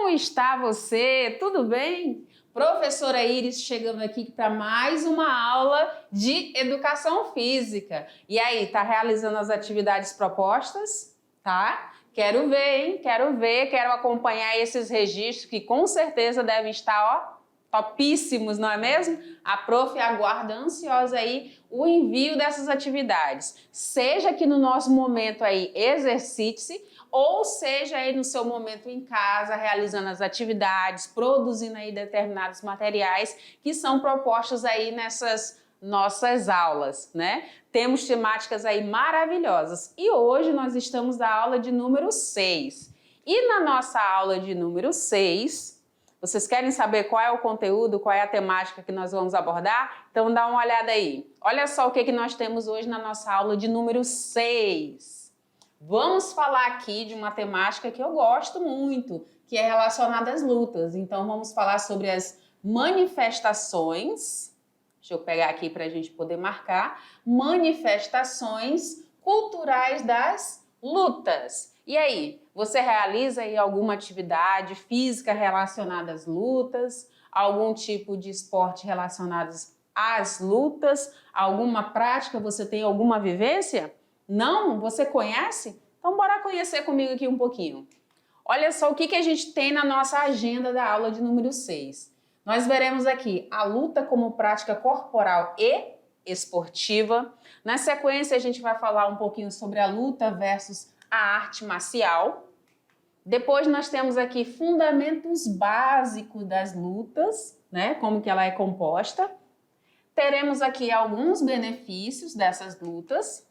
Como está você? Tudo bem? Professora Iris chegando aqui para mais uma aula de educação física. E aí, tá realizando as atividades propostas? Tá? Quero ver, hein? Quero acompanhar esses registros que com certeza devem estar, topíssimos, não é mesmo? A prof aguarda ansiosa aí o envio dessas atividades. Seja que no nosso momento aí exercite-se, ou seja aí no seu momento em casa, realizando as atividades, produzindo aí determinados materiais que são propostos aí nessas nossas aulas, né? Temos temáticas aí maravilhosas e hoje nós estamos na aula de número 6. E na nossa aula de número 6, vocês querem saber qual é o conteúdo, qual é a temática que nós vamos abordar? Então dá uma olhada aí. Olha só o que nós temos hoje na nossa aula de número 6. Vamos falar aqui de uma temática que eu gosto muito, que é relacionada às lutas. Então vamos falar sobre as manifestações. Deixa eu pegar aqui para a gente poder marcar. Manifestações culturais das lutas. E aí, você realiza aí alguma atividade física relacionada às lutas? Algum tipo de esporte relacionado às lutas? Alguma prática? Você tem alguma vivência? Não? Você conhece? Então bora conhecer comigo aqui um pouquinho. Olha só o que a gente tem na nossa agenda da aula de número 6. Nós veremos aqui a luta como prática corporal e esportiva. Na sequência, a gente vai falar um pouquinho sobre a luta versus a arte marcial. Depois nós temos aqui fundamentos básicos das lutas, né? Como que ela é composta. Teremos aqui alguns benefícios dessas lutas.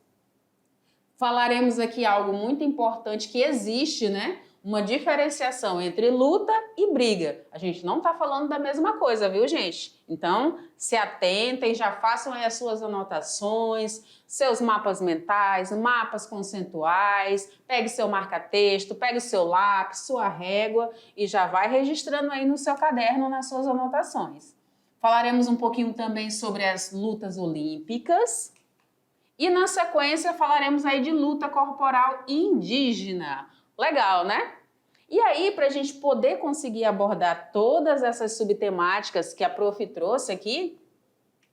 Falaremos aqui algo muito importante que existe, né? Uma diferenciação entre luta e briga. A gente não está falando da mesma coisa, viu, gente? Então, se atentem, já façam aí as suas anotações, seus mapas mentais, mapas conceituais, pegue seu marca-texto, pegue o seu lápis, sua régua e já vai registrando aí no seu caderno, nas suas anotações. Falaremos um pouquinho também sobre as lutas olímpicas. E na sequência falaremos aí de luta corporal indígena. Legal, né? E aí, para a gente poder conseguir abordar todas essas subtemáticas que a prof trouxe aqui,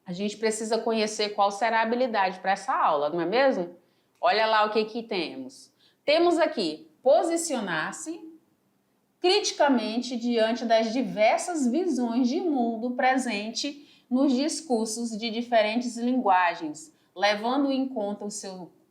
a gente precisa conhecer qual será a habilidade para essa aula, não é mesmo? Olha lá o que temos. Temos aqui posicionar-se criticamente diante das diversas visões de mundo presente nos discursos de diferentes linguagens, levando em conta os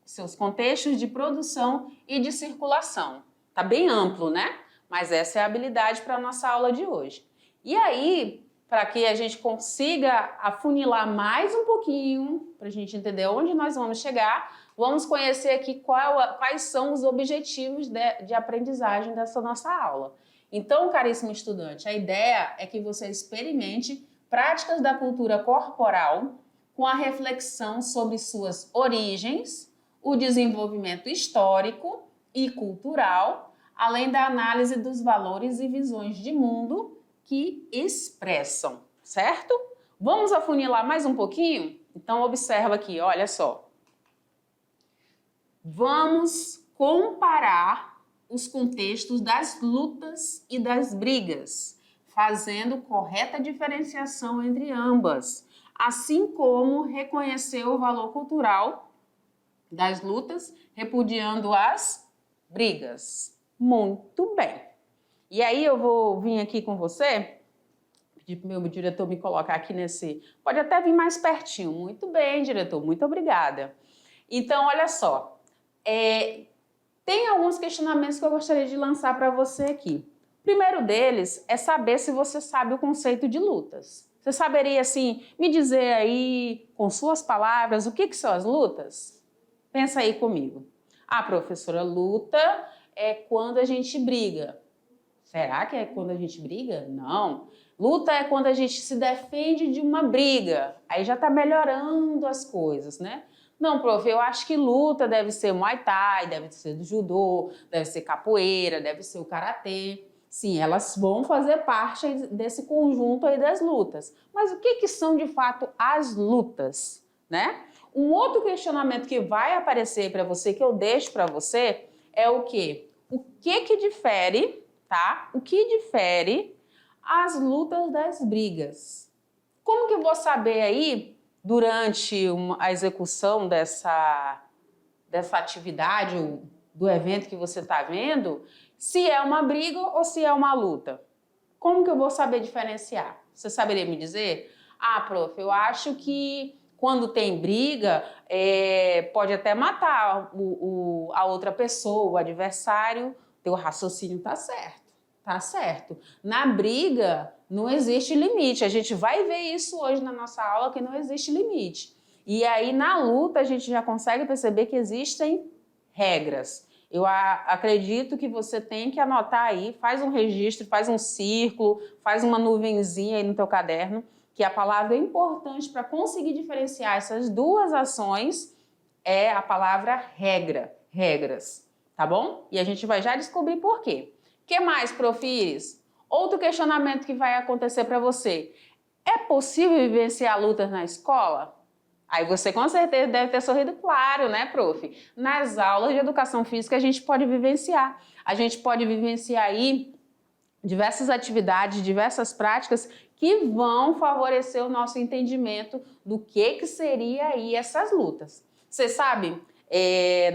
seus contextos de produção e de circulação. Tá bem amplo, né? Mas essa é a habilidade para a nossa aula de hoje. E aí, para que a gente consiga afunilar mais um pouquinho, para a gente entender onde nós vamos chegar, vamos conhecer aqui quais são os objetivos de aprendizagem dessa nossa aula. Então, caríssimo estudante, a ideia é que você experimente práticas da cultura corporal com a reflexão sobre suas origens, o desenvolvimento histórico e cultural, além da análise dos valores e visões de mundo que expressam, certo? Vamos afunilar mais um pouquinho? Então observa aqui, olha só. Vamos comparar os contextos das lutas e das brigas, fazendo correta diferenciação entre ambas, assim como reconhecer o valor cultural das lutas, repudiando as brigas. Muito bem. E aí eu vou vir aqui com você, pedir para o meu diretor me colocar aqui nesse... Pode até vir mais pertinho. Muito bem, diretor. Muito obrigada. Então, olha só. Tem alguns questionamentos que eu gostaria de lançar para você aqui. O primeiro deles é saber se você sabe o conceito de lutas. Você saberia, assim, me dizer aí, com suas palavras, o que são as lutas? Pensa aí comigo. Ah, professora, luta é quando a gente briga. Será que é quando a gente briga? Não. Luta é quando a gente se defende de uma briga. Aí já está melhorando as coisas, né? Não, prof, eu acho que luta deve ser Muay Thai, deve ser do judô, deve ser capoeira, deve ser o karatê. Sim, elas vão fazer parte desse conjunto aí das lutas. Mas o que são de fato as lutas, né? Um outro questionamento que vai aparecer para você, que eu deixo para você, é o quê? O que difere, tá? O que difere as lutas das brigas? Como que eu vou saber aí, durante a execução dessa atividade, do evento que você está vendo, se é uma briga ou se é uma luta? Como que eu vou saber diferenciar? Você saberia me dizer? Ah, prof, eu acho que quando tem briga, pode até matar a outra pessoa, o adversário. Teu raciocínio tá certo, tá certo. Na briga, não existe limite. A gente vai ver isso hoje na nossa aula, que não existe limite. E aí, na luta, a gente já consegue perceber que existem regras. Eu acredito que você tem que anotar aí, faz um registro, faz um círculo, faz uma nuvenzinha aí no teu caderno, que a palavra importante para conseguir diferenciar essas duas ações é a palavra regra, regras, tá bom? E a gente vai já descobrir por quê. O que mais, Prof. Iris? Outro questionamento que vai acontecer para você. É possível vivenciar lutas na escola? Aí você com certeza deve ter sorrido, claro, né, prof? Nas aulas de educação física a gente pode vivenciar. A gente pode vivenciar aí diversas atividades, diversas práticas que vão favorecer o nosso entendimento do que seria aí essas lutas. Você sabe,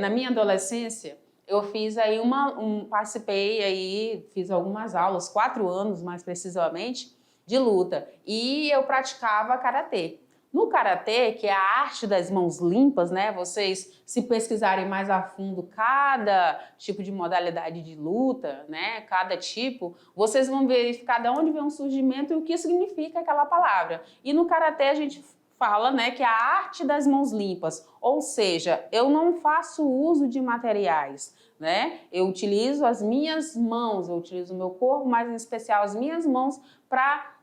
na minha adolescência, eu fiz aí participei aí, fiz algumas aulas, 4 anos mais precisamente, de luta. E eu praticava karatê. No karatê, que é a arte das mãos limpas, né? Vocês, se pesquisarem mais a fundo cada tipo de modalidade de luta, né? Cada tipo, vocês vão verificar de onde vem o surgimento e o que significa aquela palavra. E no karatê a gente fala, né, que é a arte das mãos limpas, ou seja, eu não faço uso de materiais, né? Eu utilizo as minhas mãos, eu utilizo o meu corpo, mas em especial as minhas mãos para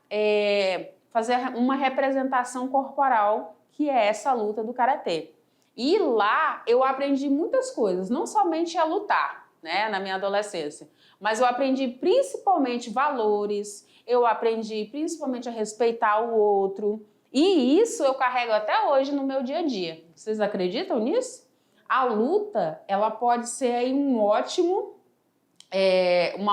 fazer uma representação corporal, que é essa luta do karatê. E lá eu aprendi muitas coisas, não somente a lutar, né, na minha adolescência, mas eu aprendi principalmente valores, eu aprendi principalmente a respeitar o outro, e isso eu carrego até hoje no meu dia a dia. Vocês acreditam nisso? A luta, ela pode ser aí uma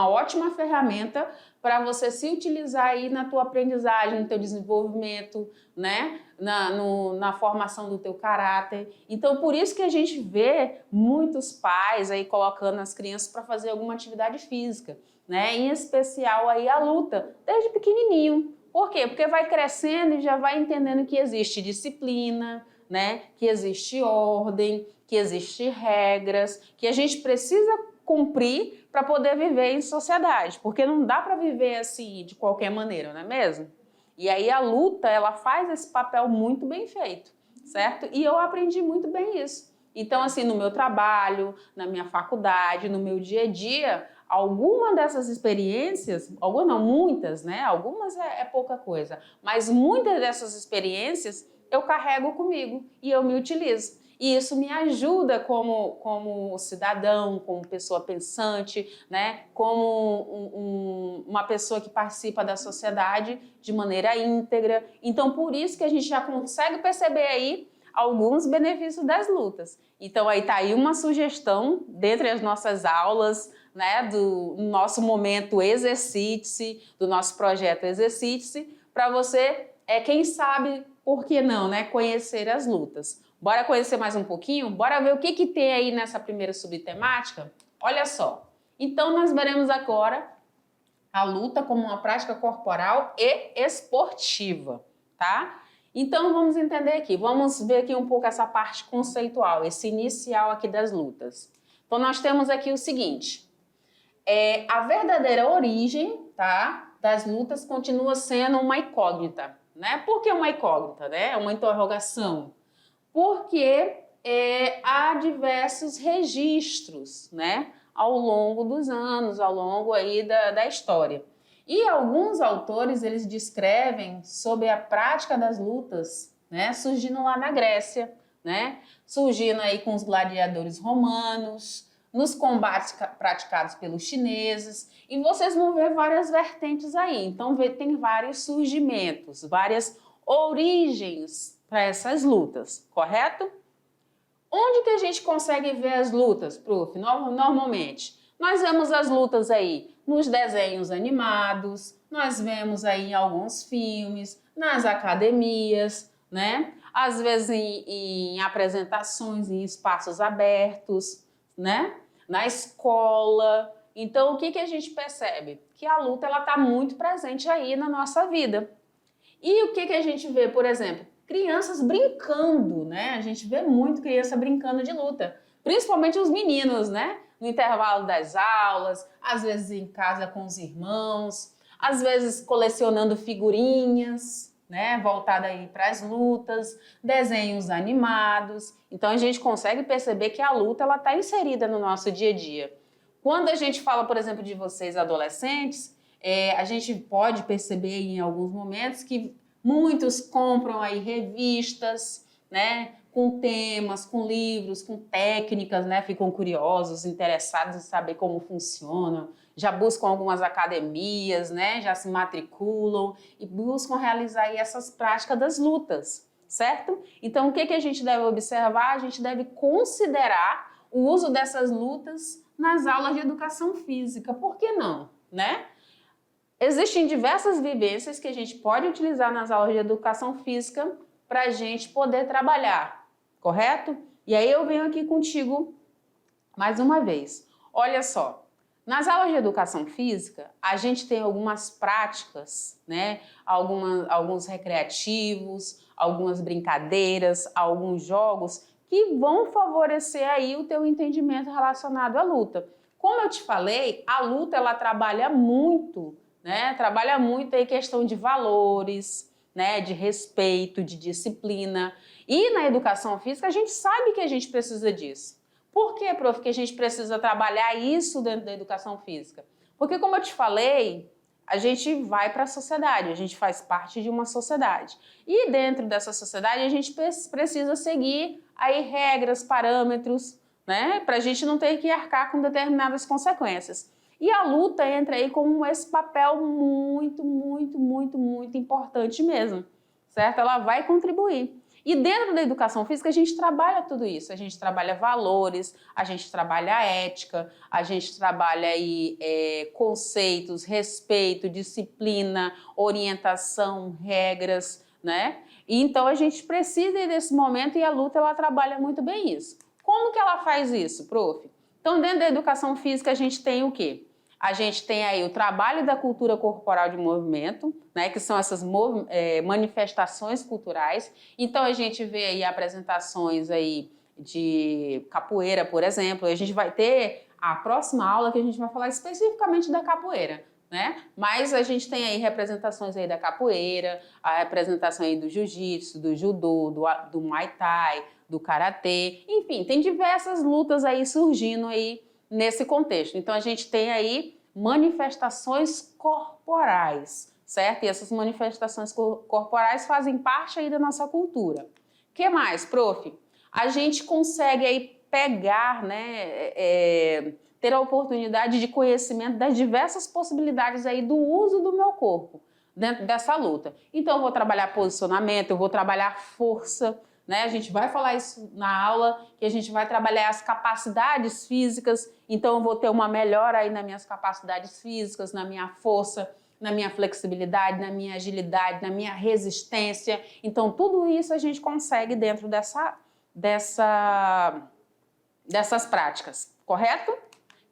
ótima ferramenta para você se utilizar aí na tua aprendizagem, no teu desenvolvimento, né? Na formação do teu caráter. Então, por isso que a gente vê muitos pais aí colocando as crianças para fazer alguma atividade física, né? Em especial aí a luta, desde pequenininho. Por quê? Porque vai crescendo e já vai entendendo que existe disciplina, né? Que existe ordem, que existe regras, que a gente precisa cumprir para poder viver em sociedade, porque não dá para viver assim de qualquer maneira, não é mesmo? E aí a luta, ela faz esse papel muito bem feito, certo? E eu aprendi muito bem isso. Então, assim, no meu trabalho, na minha faculdade, no meu dia a dia, alguma dessas experiências, algumas não, muitas, né? Algumas é pouca coisa, mas muitas dessas experiências eu carrego comigo e eu me utilizo. E isso me ajuda como cidadão, como pessoa pensante, né? Como uma pessoa que participa da sociedade de maneira íntegra. Então, por isso que a gente já consegue perceber aí alguns benefícios das lutas. Então, aí tá aí uma sugestão dentre as nossas aulas, né? Do nosso momento Exercite-se, do nosso projeto Exercite-se, para você, quem sabe, por que não, né? Conhecer as lutas. Bora conhecer mais um pouquinho? Bora ver o que tem aí nessa primeira subtemática? Olha só. Então, nós veremos agora a luta como uma prática corporal e esportiva, tá? Então, vamos entender aqui. Vamos ver aqui um pouco essa parte conceitual, esse inicial aqui das lutas. Então, nós temos aqui o seguinte. A verdadeira origem, tá, das lutas continua sendo uma incógnita, né? Por que uma incógnita, né? É uma interrogação. Porque há diversos registros, né, ao longo dos anos, ao longo aí da história. E alguns autores, eles descrevem sobre a prática das lutas, né, surgindo lá na Grécia, né, surgindo aí com os gladiadores romanos, nos combates praticados pelos chineses, e vocês vão ver várias vertentes aí. Então, tem vários surgimentos, várias origens para essas lutas, correto? Onde que a gente consegue ver as lutas, prof? Normalmente, nós vemos as lutas aí nos desenhos animados, nós vemos aí em alguns filmes, nas academias, né? Às vezes em apresentações, em espaços abertos, né? Na escola. Então, o que a gente percebe? Que a luta está muito presente aí na nossa vida. E o que a gente vê, por exemplo? Crianças brincando, né? A gente vê muito criança brincando de luta. Principalmente os meninos, né? No intervalo das aulas, às vezes em casa com os irmãos, às vezes colecionando figurinhas, né? Voltada aí para as lutas, desenhos animados. Então a gente consegue perceber que a luta ela está inserida no nosso dia a dia. Quando a gente fala, por exemplo, de vocês adolescentes, a gente pode perceber em alguns momentos que muitos compram aí revistas, né, com temas, com livros, com técnicas, né, ficam curiosos, interessados em saber como funciona, já buscam algumas academias, né, já se matriculam e buscam realizar aí essas práticas das lutas, certo? Então, o que a gente deve observar? A gente deve considerar o uso dessas lutas nas aulas de educação física. Por que não, né? Existem diversas vivências que a gente pode utilizar nas aulas de educação física para a gente poder trabalhar, correto? E aí eu venho aqui contigo mais uma vez. Olha só, nas aulas de educação física, a gente tem algumas práticas, né? Alguns recreativos, algumas brincadeiras, alguns jogos que vão favorecer aí o teu entendimento relacionado à luta. Como eu te falei, a luta ela trabalha muito, né? Trabalha muito aí questão de valores, né? De respeito, de disciplina. E na educação física a gente sabe que a gente precisa disso. Por que, prof, que a gente precisa trabalhar isso dentro da educação física? Porque, como eu te falei, a gente vai para a sociedade, a gente faz parte de uma sociedade. E dentro dessa sociedade a gente precisa seguir aí regras, parâmetros, né? Para a gente não ter que arcar com determinadas consequências. E a luta entra aí como esse papel muito, muito, muito, muito importante mesmo, certo? Ela vai contribuir. E dentro da educação física a gente trabalha tudo isso, a gente trabalha valores, a gente trabalha ética, a gente trabalha aí conceitos, respeito, disciplina, orientação, regras, né? E então a gente precisa desse momento e a luta ela trabalha muito bem isso. Como que ela faz isso, prof? Então dentro da educação física a gente tem o quê? A gente tem aí o trabalho da cultura corporal de movimento, né, que são essas manifestações culturais. Então a gente vê aí apresentações aí de capoeira, por exemplo. A gente vai ter a próxima aula que a gente vai falar especificamente da capoeira, né? Mas a gente tem aí representações aí da capoeira, a representação aí do jiu-jitsu, do judô, do muay thai, do karatê. Enfim, tem diversas lutas aí surgindo aí nesse contexto. Então, a gente tem aí manifestações corporais, certo? E essas manifestações corporais fazem parte aí da nossa cultura. O que mais, prof? A gente consegue aí pegar, né, ter a oportunidade de conhecimento das diversas possibilidades aí do uso do meu corpo dentro dessa luta. Então, eu vou trabalhar posicionamento, eu vou trabalhar força, né? A gente vai falar isso na aula, que a gente vai trabalhar as capacidades físicas, então eu vou ter uma melhora aí nas minhas capacidades físicas, na minha força, na minha flexibilidade, na minha agilidade, na minha resistência. Então tudo isso a gente consegue dentro dessas práticas, correto? O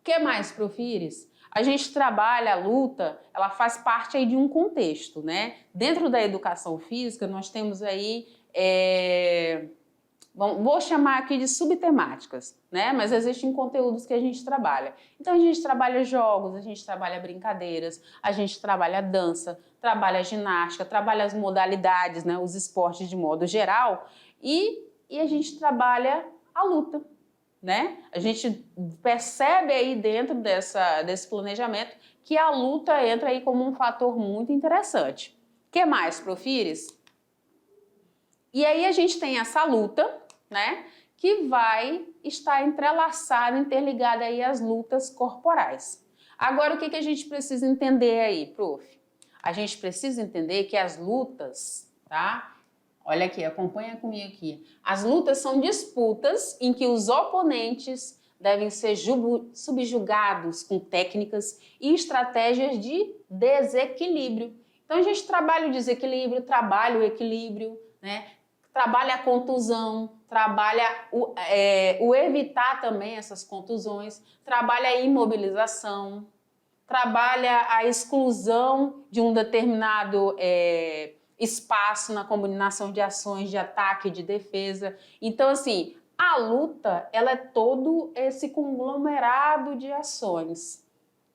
que mais, prof. Iris? A gente trabalha a luta, ela faz parte aí de um contexto, né? Dentro da educação física, nós temos aí vou chamar aqui de subtemáticas, né? Mas existem conteúdos que a gente trabalha. Então a gente trabalha jogos, a gente trabalha brincadeiras, a gente trabalha dança, trabalha ginástica, trabalha as modalidades, né? Os esportes de modo geral e a gente trabalha a luta, né? A gente percebe aí dentro desse planejamento que a luta entra aí como um fator muito interessante. O que mais, prof. Iris? E aí a gente tem essa luta, né, que vai estar entrelaçada, interligada aí às lutas corporais. Agora, o que a gente precisa entender aí, prof? A gente precisa entender que as lutas, tá? Olha aqui, acompanha comigo aqui. As lutas são disputas em que os oponentes devem ser subjugados com técnicas e estratégias de desequilíbrio. Então a gente trabalha o desequilíbrio, trabalha o equilíbrio, né? Trabalha a contusão, trabalha o evitar também essas contusões, trabalha a imobilização, trabalha a exclusão de um determinado espaço na combinação de ações de ataque e de defesa. Então, assim, a luta, ela é todo esse conglomerado de ações.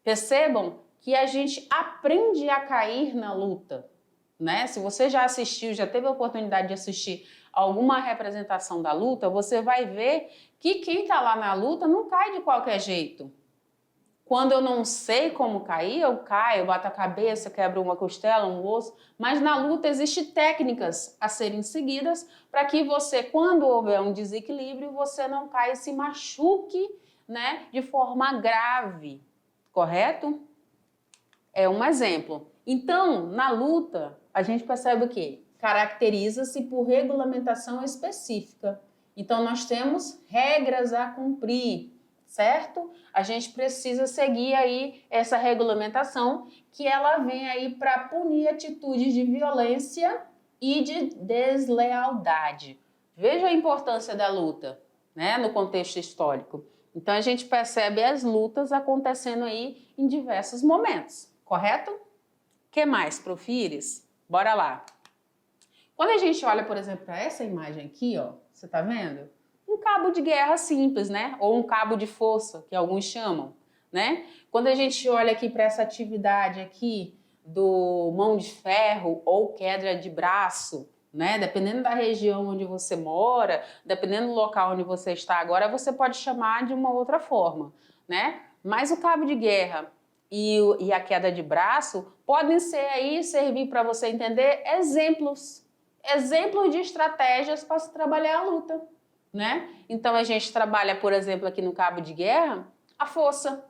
Percebam que a gente aprende a cair na luta, né? Se você já assistiu, já teve a oportunidade de assistir alguma representação da luta, você vai ver que quem está lá na luta não cai de qualquer jeito. Quando eu não sei como cair, eu caio, eu bato a cabeça, quebro uma costela, um osso, mas na luta existem técnicas a serem seguidas para que você, quando houver um desequilíbrio, você não caia e se machuque, né, de forma grave, correto? É um exemplo. Então, na luta, a gente percebe o quê? Caracteriza-se por regulamentação específica. Então, nós temos regras a cumprir, certo? A gente precisa seguir aí essa regulamentação, que ela vem aí para punir atitudes de violência e de deslealdade. Veja a importância da luta, né, no contexto histórico. Então, a gente percebe as lutas acontecendo aí em diversos momentos, correto? O que mais, Profires? Bora lá. Quando a gente olha, por exemplo, para essa imagem aqui, ó, você tá vendo? Um cabo de guerra simples, né? Ou um cabo de força, que alguns chamam, né? Quando a gente olha aqui para essa atividade aqui do mão de ferro ou queda de braço, né? Dependendo da região onde você mora, dependendo do local onde você está agora, você pode chamar de uma outra forma, né? Mas o cabo de guerra e a queda de braço podem ser aí, servir para você entender exemplos de estratégias para se trabalhar a luta, né? Então a gente trabalha, por exemplo, aqui no cabo de guerra, a força,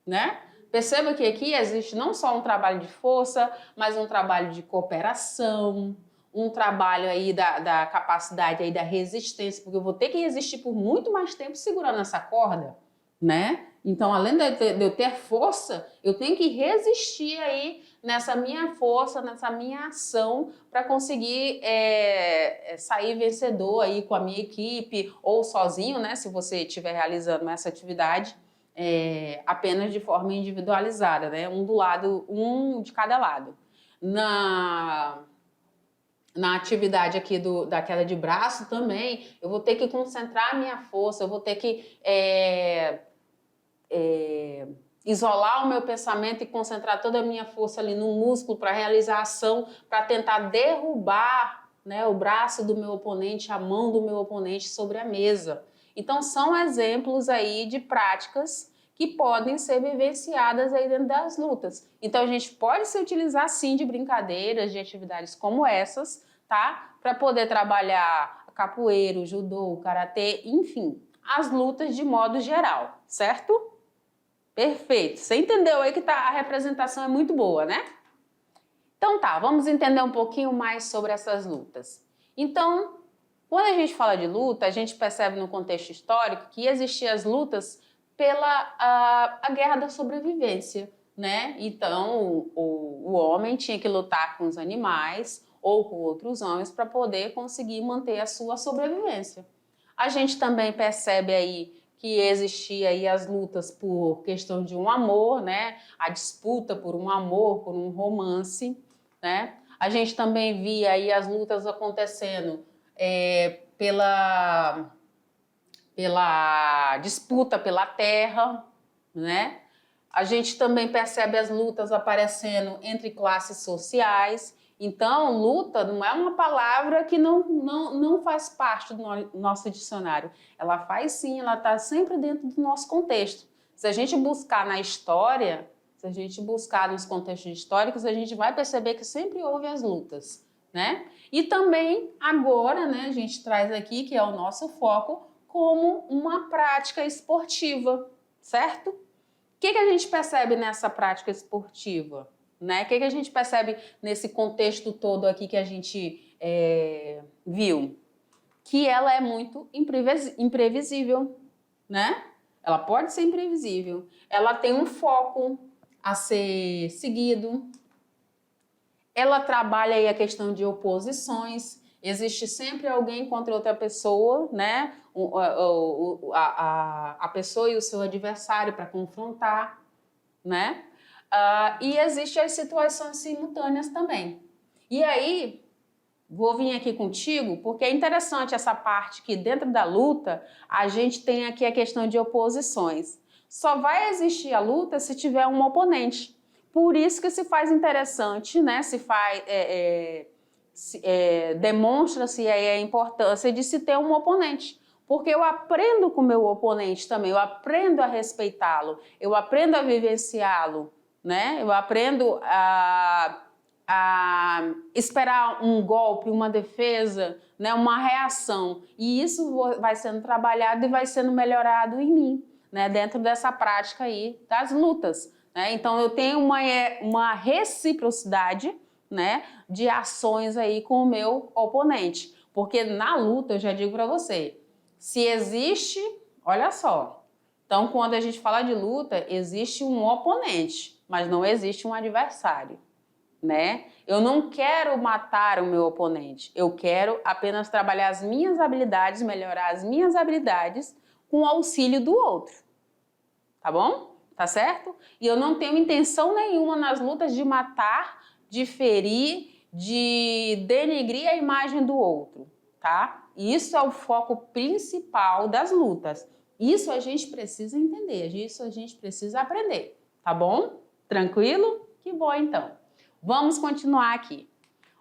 né? Perceba que aqui existe não só um trabalho de força, mas um trabalho de cooperação, um trabalho aí da capacidade aí da resistência, porque eu vou ter que resistir por muito mais tempo segurando essa corda, né? Então, além de eu ter força, eu tenho que resistir aí nessa minha força, nessa minha ação para conseguir sair vencedor aí com a minha equipe ou sozinho, né? Se você estiver realizando essa atividade apenas de forma individualizada, né? Um de cada lado. Na atividade aqui da queda de braço também, eu vou ter que concentrar a minha força, eu vou ter que isolar o meu pensamento e concentrar toda a minha força ali no músculo para realizar a ação, para tentar derrubar, né, o braço do meu oponente, a mão do meu oponente sobre a mesa. Então, são exemplos aí de práticas que podem ser vivenciadas aí dentro das lutas. Então, a gente pode se utilizar, sim, de brincadeiras, de atividades como essas, tá? Para poder trabalhar capoeira, o judô, o karatê, enfim, as lutas de modo geral, certo? Perfeito. Você entendeu aí que a representação é muito boa, né? Então tá, vamos entender um pouquinho mais sobre essas lutas. Então, quando a gente fala de luta, a gente percebe no contexto histórico que existiam as lutas pela a guerra da sobrevivência, né? Então, o homem tinha que lutar com os animais ou com outros homens para poder conseguir manter a sua sobrevivência. A gente também percebe aí que existia aí as lutas por questão de um amor, né? A disputa por um amor, por um romance, né? A gente também via aí as lutas acontecendo pela disputa pela terra, né? A gente também percebe as lutas aparecendo entre classes sociais. Então, luta não é uma palavra que não faz parte do nosso dicionário. Ela faz sim, ela está sempre dentro do nosso contexto. Se a gente buscar na história, se a gente buscar nos contextos históricos, a gente vai perceber que sempre houve as lutas, né? E também agora, né, a gente traz aqui, que é o nosso foco, como uma prática esportiva, certo? O que a gente percebe nessa prática esportiva? Né? O que a gente percebe nesse contexto todo aqui que a gente viu? Que ela é muito imprevisível, né? ela pode ser imprevisível, ela tem um foco a ser seguido, ela trabalha aí a questão de oposições, existe sempre alguém contra outra pessoa, né? A pessoa e o seu adversário para confrontar, né? E existem as situações simultâneas também. E aí, vou vir aqui contigo, porque é interessante essa parte que dentro da luta, a gente tem aqui a questão de oposições. Só vai existir a luta se tiver um oponente. Por isso que se faz interessante, né? Demonstra-se a importância de se ter um oponente. Porque eu aprendo com o meu oponente também, eu aprendo a respeitá-lo, eu aprendo a vivenciá-lo, né? Eu aprendo a esperar um golpe, uma defesa, né? Uma reação. E isso vai sendo trabalhado e vai sendo melhorado em mim, né? Dentro dessa prática aí das lutas. Né? Então eu tenho uma reciprocidade, né, de ações aí com o meu oponente. Porque na luta, eu já digo para você, se existe, olha só, então quando a gente fala de luta, existe um oponente, mas não existe um adversário, né? Eu não quero matar o meu oponente, eu quero apenas trabalhar as minhas habilidades, melhorar as minhas habilidades com o auxílio do outro, tá bom? Tá certo? E eu não tenho intenção nenhuma nas lutas de matar, de ferir, de denegrir a imagem do outro, tá? Isso é o foco principal das lutas. Isso a gente precisa entender, isso a gente precisa aprender, tá bom? Tranquilo? Que bom então. Vamos continuar aqui.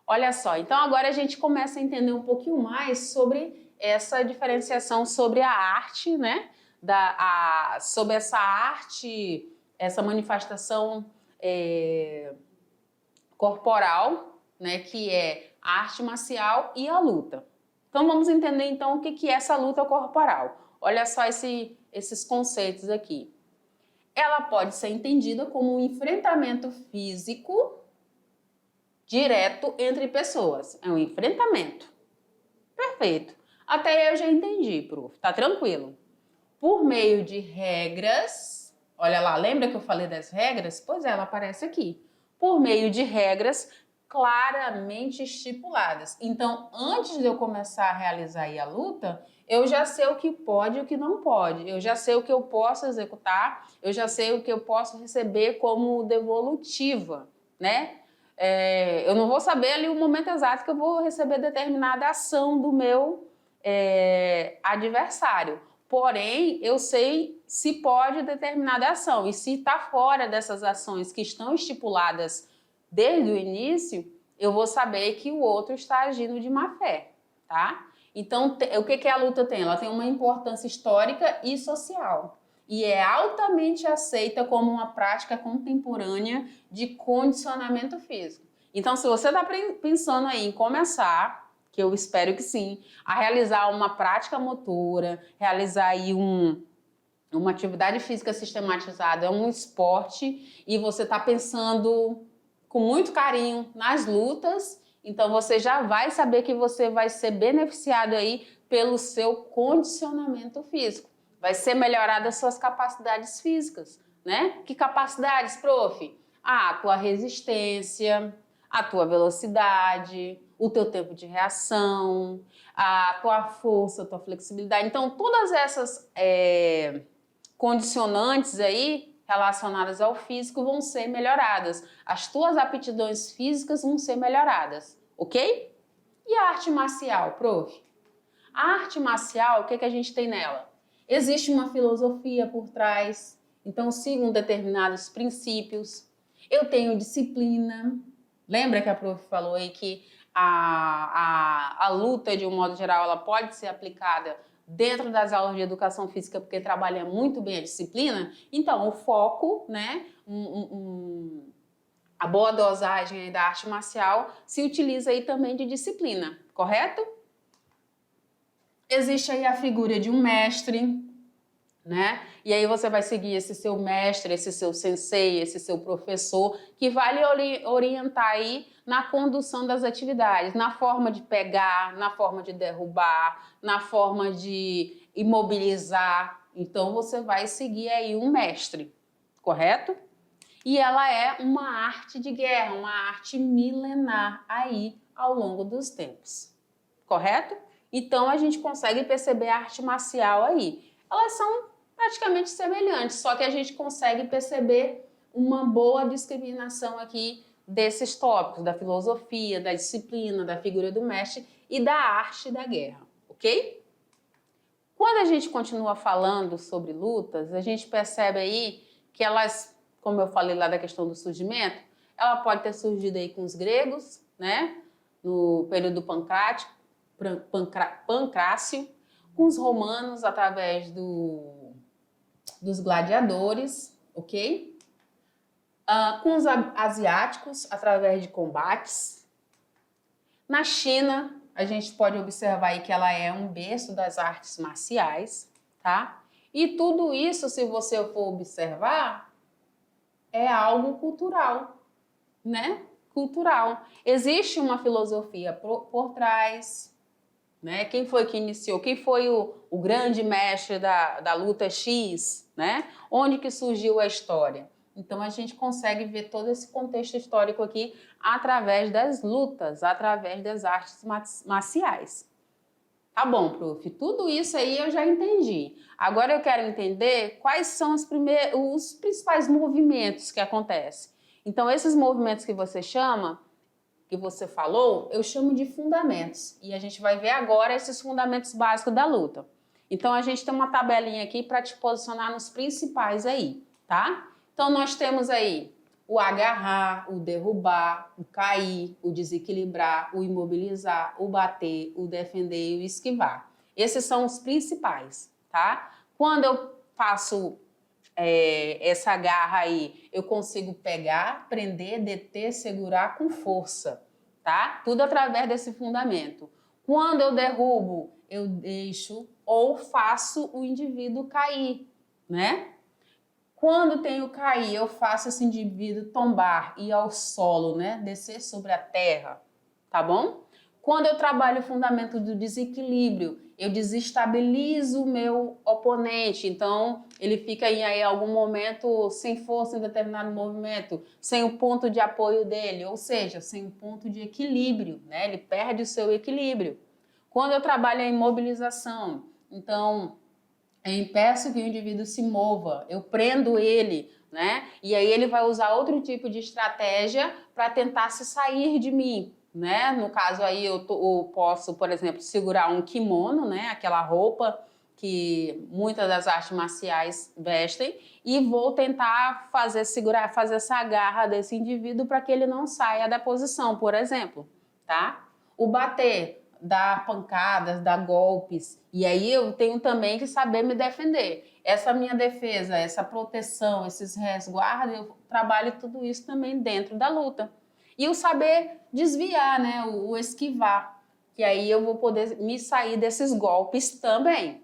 Olha só, então agora a gente começa a entender um pouquinho mais sobre essa diferenciação sobre a arte, né? Sobre essa arte, essa manifestação corporal, né, que é a arte marcial e a luta. Então vamos entender então o que é essa luta corporal. Olha só esses conceitos aqui. Ela pode ser entendida como um enfrentamento físico direto entre pessoas. É um enfrentamento. Perfeito. Até eu já entendi, prof. Tá tranquilo. Por meio de regras, olha lá, lembra que eu falei das regras? Pois é, ela aparece aqui. Por meio de regras claramente estipuladas. Então, antes de eu começar a realizar aí a luta, eu já sei o que pode e o que não pode. Eu já sei o que eu posso executar, eu já sei o que eu posso receber como devolutiva, né? Eu não vou saber ali o momento exato que eu vou receber determinada ação do meu adversário. Porém, eu sei se pode determinada ação e se está fora dessas ações que estão estipuladas desde o início, eu vou saber que o outro está agindo de má fé, tá? Então, o que a luta tem? Ela tem uma importância histórica e social e é altamente aceita como uma prática contemporânea de condicionamento físico. Então, se você está pensando aí em começar, que eu espero que sim, a realizar uma prática motora, realizar aí uma atividade física sistematizada, um esporte, e você está pensando com muito carinho nas lutas, então você já vai saber que você vai ser beneficiado aí pelo seu condicionamento físico. Vai ser melhorada as suas capacidades físicas, né? Que capacidades, prof? A tua resistência, a tua velocidade, o teu tempo de reação, a tua força, a tua flexibilidade. Então, todas essas condicionantes aí relacionadas ao físico vão ser melhoradas. As tuas aptidões físicas vão ser melhoradas, ok? E a arte marcial, prof? A arte marcial, o que a gente tem nela? Existe uma filosofia por trás, então sigam determinados princípios. Eu tenho disciplina. Lembra que a prof falou aí que a luta, de um modo geral, ela pode ser aplicada dentro das aulas de educação física porque trabalha muito bem a disciplina? Então, o foco, né, a boa dosagem aí da arte marcial se utiliza aí também de disciplina, correto? Existe aí a figura de um mestre, né? E aí você vai seguir esse seu mestre, esse seu sensei, esse seu professor, que vai lhe orientar aí na condução das atividades, na forma de pegar, na forma de derrubar, na forma de imobilizar, Então você vai seguir aí um mestre, correto? E ela é uma arte de guerra, uma arte milenar aí ao longo dos tempos, correto? Então a gente consegue perceber a arte marcial aí. Elas são praticamente semelhantes, só que a gente consegue perceber uma boa discriminação aqui desses tópicos, da filosofia, da disciplina, da figura do mestre e da arte da guerra, ok? Quando a gente continua falando sobre lutas, a gente percebe aí que elas, como eu falei lá da questão do surgimento, ela pode ter surgido aí com os gregos, né? No período pancrácio, com os romanos através dos gladiadores, ok? Com os asiáticos através de combates. Na China, a gente pode observar aí que ela é um berço das artes marciais, tá? E tudo isso, se você for observar, é algo cultural, né? Cultural. Existe uma filosofia por trás, né? Quem foi que iniciou? Quem foi o grande mestre da luta X, né? Onde que surgiu a história? Então a gente consegue ver todo esse contexto histórico aqui através das lutas, através das artes marciais. Tá bom, prof. Tudo isso aí eu já entendi. Agora eu quero entender quais são os principais movimentos que acontecem. Então esses movimentos que você chama, que você falou, eu chamo de fundamentos. E a gente vai ver agora esses fundamentos básicos da luta. Então a gente tem uma tabelinha aqui para te posicionar nos principais aí, tá? Então nós temos aí o agarrar, o derrubar, o cair, o desequilibrar, o imobilizar, o bater, o defender e o esquivar. Esses são os principais, tá? Quando eu faço essa garra aí, eu consigo pegar, prender, deter, segurar com força, tá? Tudo através desse fundamento. Quando eu derrubo, eu deixo ou faço o indivíduo cair, né? Quando tenho cair, eu faço esse indivíduo tombar, ir ao solo, né? Descer sobre a terra, tá bom? Quando eu trabalho o fundamento do desequilíbrio, eu desestabilizo o meu oponente, então ele fica em algum momento sem força em determinado movimento, sem o ponto de apoio dele, ou seja, sem o ponto de equilíbrio, né? Ele perde o seu equilíbrio. Quando eu trabalho a imobilização, então eu impeço que o indivíduo se mova, eu prendo ele, né? E aí ele vai usar outro tipo de estratégia para tentar se sair de mim, né? No caso aí eu posso, por exemplo, segurar um kimono, né? Aquela roupa que muitas das artes marciais vestem, e vou tentar fazer essa garra desse indivíduo para que ele não saia da posição, por exemplo, tá? O bater, dar pancadas, dar golpes, e aí eu tenho também que saber me defender. Essa minha defesa, essa proteção, esses resguardos, eu trabalho tudo isso também dentro da luta. E o saber desviar, né, o esquivar, que aí eu vou poder me sair desses golpes também,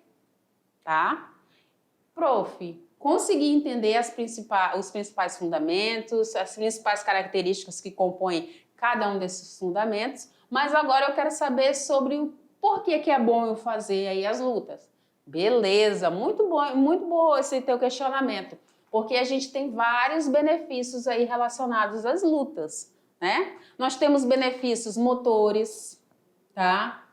tá? Prof, consegui entender os principais fundamentos, as principais características que compõem cada um desses fundamentos, mas agora eu quero saber sobre o porquê que é bom eu fazer aí as lutas. Beleza, muito bom esse teu questionamento, porque a gente tem vários benefícios aí relacionados às lutas, né? Nós temos benefícios motores, tá?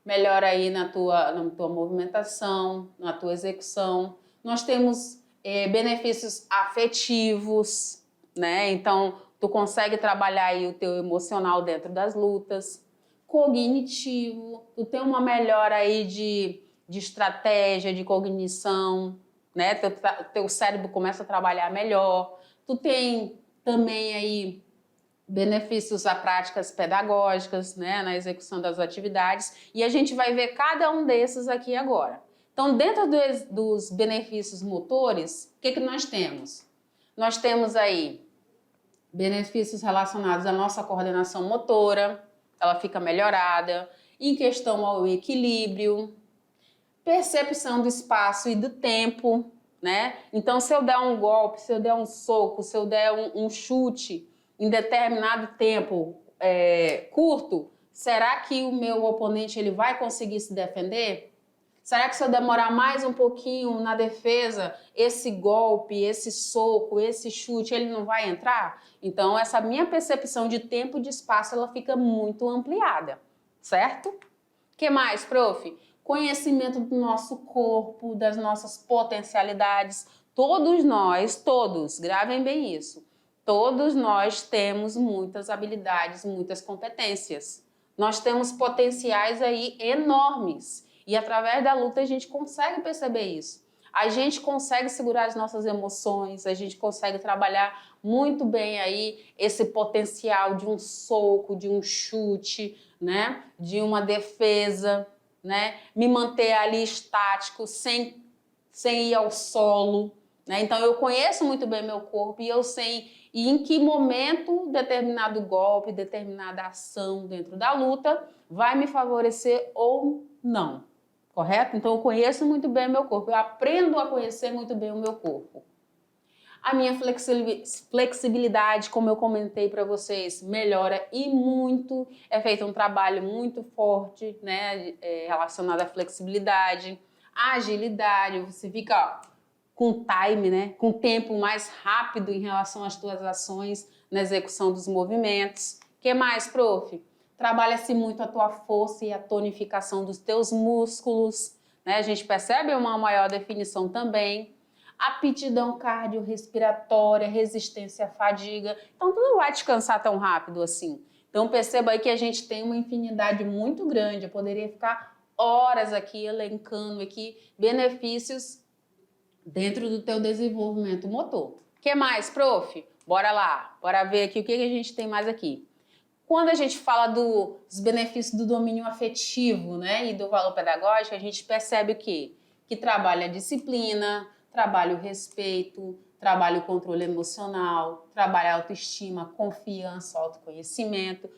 Melhora aí na tua movimentação, na tua execução. Nós temos benefícios afetivos, né? Então, tu consegue trabalhar aí o teu emocional dentro das lutas. Cognitivo, tu tem uma melhora aí de estratégia, de cognição, né? Teu cérebro começa a trabalhar melhor. Tu tem também aí benefícios a práticas pedagógicas, né, na execução das atividades, e a gente vai ver cada um desses aqui agora. Então, dentro dos benefícios motores, o que nós temos? Nós temos aí benefícios relacionados à nossa coordenação motora, ela fica melhorada, em questão ao equilíbrio, percepção do espaço e do tempo, né? Então, se eu der um golpe, se eu der um soco, se eu der um chute em determinado tempo curto, será que o meu oponente ele vai conseguir se defender? Será que se eu demorar mais um pouquinho na defesa, esse golpe, esse soco, esse chute, ele não vai entrar? Então, essa minha percepção de tempo e de espaço, ela fica muito ampliada, certo? O que mais, prof? Conhecimento do nosso corpo, das nossas potencialidades. Todos nós, todos, gravem bem isso, todos nós temos muitas habilidades, muitas competências. Nós temos potenciais aí enormes. E através da luta a gente consegue perceber isso. A gente consegue segurar as nossas emoções, a gente consegue trabalhar muito bem aí esse potencial de um soco, de um chute, né? De uma defesa, né? Me manter ali estático, sem ir ao solo, né? Então eu conheço muito bem meu corpo e eu sei em que momento determinado golpe, determinada ação dentro da luta vai me favorecer ou não. Correto? Então eu conheço muito bem o meu corpo, eu aprendo a conhecer muito bem o meu corpo. A minha flexibilidade, como eu comentei para vocês, melhora e muito. É feito um trabalho muito forte, né, relacionado à flexibilidade, agilidade. Você fica com time, né, com tempo mais rápido em relação às suas ações na execução dos movimentos. O que mais, prof? Trabalha-se muito a tua força e a tonificação dos teus músculos, né? A gente percebe uma maior definição também. Aptidão cardiorrespiratória, resistência à fadiga. Então, tu não vai descansar tão rápido assim. Então, perceba aí que a gente tem uma infinidade muito grande. Eu poderia ficar horas aqui elencando aqui benefícios dentro do teu desenvolvimento motor. O que mais, prof? Bora lá, bora ver aqui o que a gente tem mais aqui. Quando a gente fala dos benefícios do domínio afetivo, né, e do valor pedagógico, a gente percebe o quê? Que trabalha a disciplina, trabalha o respeito, trabalha o controle emocional, trabalha a autoestima, confiança, autoconhecimento.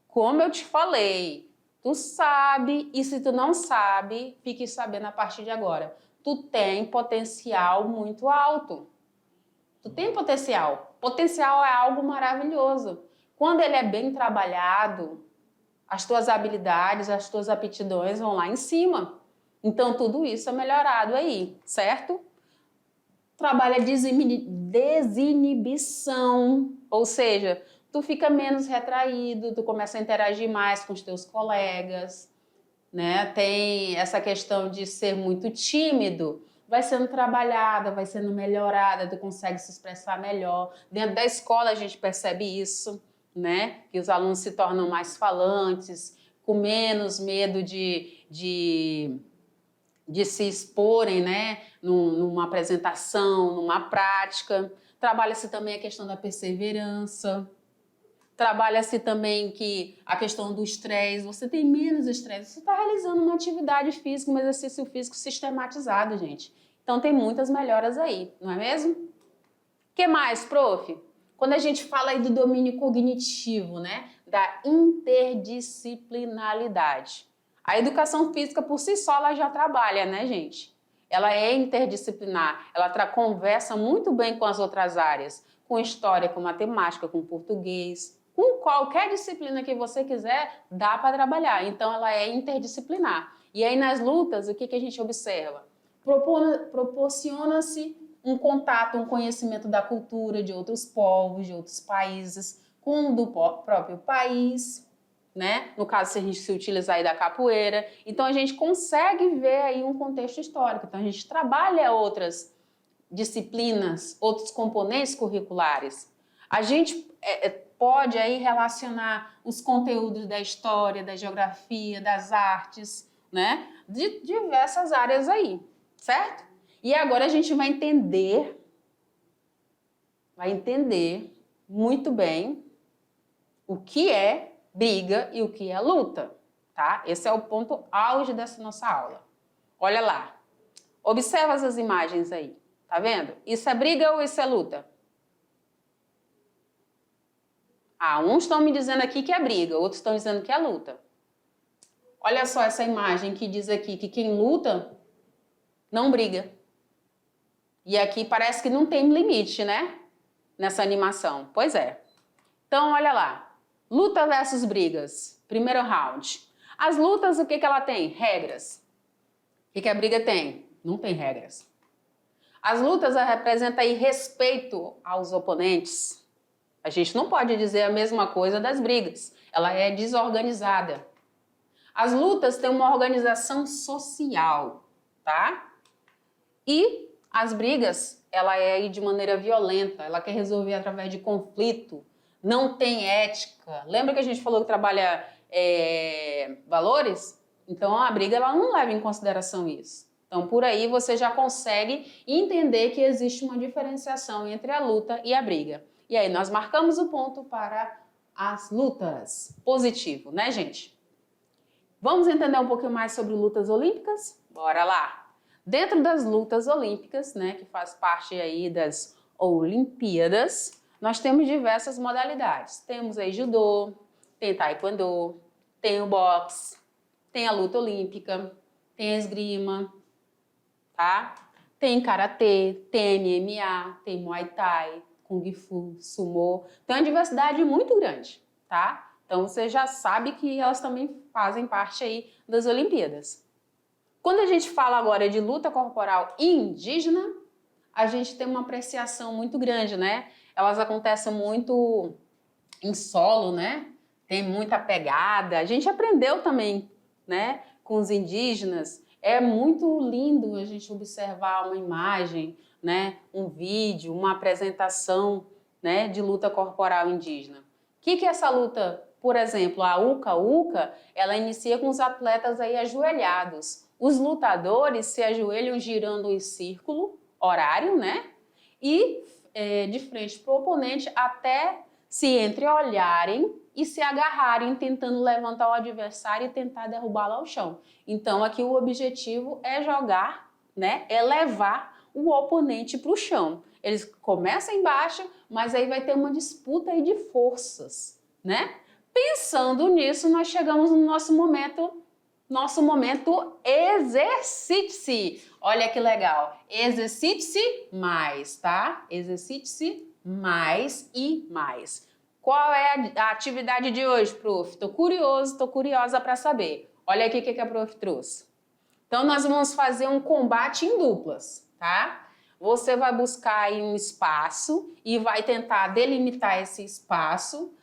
Como eu te falei, tu sabe, e se tu não sabe, fique sabendo a partir de agora. Tu tem potencial muito alto. Tu tem potencial. Potencial é algo maravilhoso. Quando ele é bem trabalhado, as tuas habilidades, as tuas aptidões vão lá em cima. Então, tudo isso é melhorado aí, certo? Trabalha desinibição, ou seja, tu fica menos retraído, tu começa a interagir mais com os teus colegas, né? Tem essa questão de ser muito tímido, vai sendo trabalhada, vai sendo melhorada, tu consegue se expressar melhor. Dentro da escola a gente percebe isso, né? Que os alunos se tornam mais falantes, com menos medo de se exporem, né? Numa apresentação, numa prática. Trabalha-se também a questão da perseverança. Trabalha-se também que a questão do estresse, você tem menos estresse, você está realizando uma atividade física, um exercício físico sistematizado, gente. Então tem muitas melhoras aí, não é mesmo? O que mais, prof? Quando a gente fala aí do domínio cognitivo, né? Da interdisciplinaridade. A educação física por si só ela já trabalha, né, gente? Ela é interdisciplinar, ela conversa muito bem com as outras áreas, com história, com matemática, com português, com qualquer disciplina que você quiser, dá para trabalhar. Então, ela é interdisciplinar. E aí, nas lutas, o que a gente observa? Proporciona-se um contato, um conhecimento da cultura de outros povos, de outros países, com o do próprio país, né? No caso, se a gente se utilizar aí da capoeira. Então, a gente consegue ver aí um contexto histórico. Então, a gente trabalha outras disciplinas, outros componentes curriculares. A gente pode aí relacionar os conteúdos da história, da geografia, das artes, né? De diversas áreas aí, certo? E agora a gente vai entender muito bem o que é briga e o que é luta, tá? Esse é o ponto auge dessa nossa aula. Olha lá, observa essas imagens aí, tá vendo? Isso é briga ou isso é luta? Ah, uns estão me dizendo aqui que é briga, outros estão dizendo que é luta. Olha só essa imagem que diz aqui que quem luta não briga. E aqui parece que não tem limite, né? Nessa animação. Pois é. Então, olha lá. Luta versus brigas. Primeiro round. As lutas, o que ela tem? Regras. que a briga tem? Não tem regras. As lutas representam aí respeito aos oponentes. A gente não pode dizer a mesma coisa das brigas. Ela é desorganizada. As lutas têm uma organização social, tá? E as brigas, ela é aí de maneira violenta. Ela quer resolver através de conflito. Não tem ética. Lembra que a gente falou que trabalha valores? Então, a briga ela não leva em consideração isso. Então, por aí você já consegue entender que existe uma diferenciação entre a luta e a briga. E aí, nós marcamos o ponto para as lutas. Positivo, né, gente? Vamos entender um pouquinho mais sobre lutas olímpicas? Bora lá! Dentro das lutas olímpicas, né, que faz parte aí das Olimpíadas, nós temos diversas modalidades. Temos aí judô, tem taekwondo, tem o boxe, tem a luta olímpica, tem a esgrima, tá? Tem karatê, tem MMA, tem muay thai, kung fu, sumô. Tem uma diversidade muito grande, tá? Então você já sabe que elas também fazem parte aí das Olimpíadas. Quando a gente fala agora de luta corporal indígena, a gente tem uma apreciação muito grande, né? Elas acontecem muito em solo, né? Tem muita pegada. A gente aprendeu também, né, com os indígenas. É muito lindo a gente observar uma imagem, né, um vídeo, uma apresentação, né, de luta corporal indígena. O que é essa luta? Por exemplo, a uca-uca, ela inicia com os atletas aí ajoelhados. Os lutadores se ajoelham girando em círculo horário, né? E de frente para o oponente até se entreolharem e se agarrarem, tentando levantar o adversário e tentar derrubá-lo ao chão. Então, aqui o objetivo é jogar, né? É levar o oponente para o chão. Eles começam embaixo, mas aí vai ter uma disputa aí de forças, né? Pensando nisso, nós chegamos no nosso momento exercite-se. Olha que legal. Exercite-se mais, tá? Exercite-se mais e mais. Qual é a atividade de hoje, prof? Tô curiosa para saber. Olha aqui o que a prof trouxe. Então, nós vamos fazer um combate em duplas, tá? Você vai buscar aí um espaço e vai tentar delimitar esse espaço,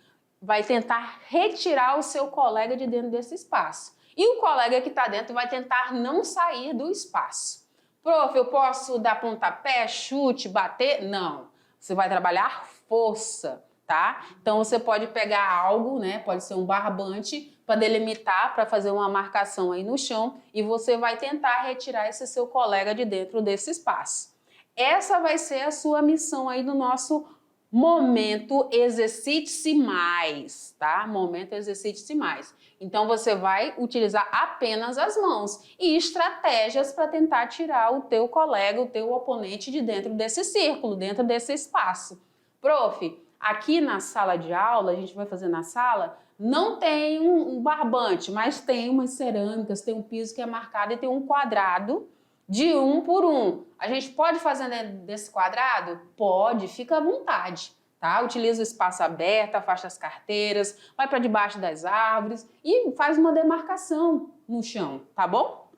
vai tentar retirar o seu colega de dentro desse espaço. E o colega que está dentro vai tentar não sair do espaço. Prof, eu posso dar pontapé, chute, bater? Não. Você vai trabalhar força, tá? Então você pode pegar algo, né? Pode ser um barbante para delimitar, para fazer uma marcação aí no chão e você vai tentar retirar esse seu colega de dentro desse espaço. Essa vai ser a sua missão aí no nosso momento exercite-se mais, tá? Momento exercite-se mais. Então você vai utilizar apenas as mãos e estratégias para tentar tirar o teu colega, o teu oponente de dentro desse círculo, dentro desse espaço. Prof, aqui na sala de aula, a gente vai fazer na sala, não tem um barbante, mas tem umas cerâmicas, tem um piso que é marcado e tem um quadrado de 1 por 1. A gente pode fazer dentro desse quadrado? Pode, fica à vontade, tá? Utiliza o espaço aberto, afasta as carteiras, vai para debaixo das árvores e faz uma demarcação no chão, tá bom?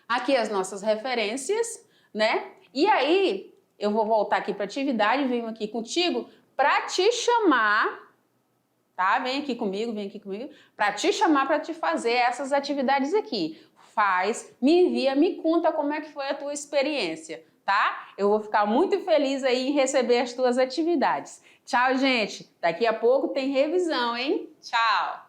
Aqui as nossas referências, né? E aí, eu vou voltar aqui para a atividade, venho aqui contigo para te chamar, tá? Vem aqui comigo, para te chamar para te fazer essas atividades aqui. Faz, me envia, me conta como é que foi a tua experiência, tá? Eu vou ficar muito feliz aí em receber as tuas atividades. Tchau, gente! Daqui a pouco tem revisão, hein? Tchau!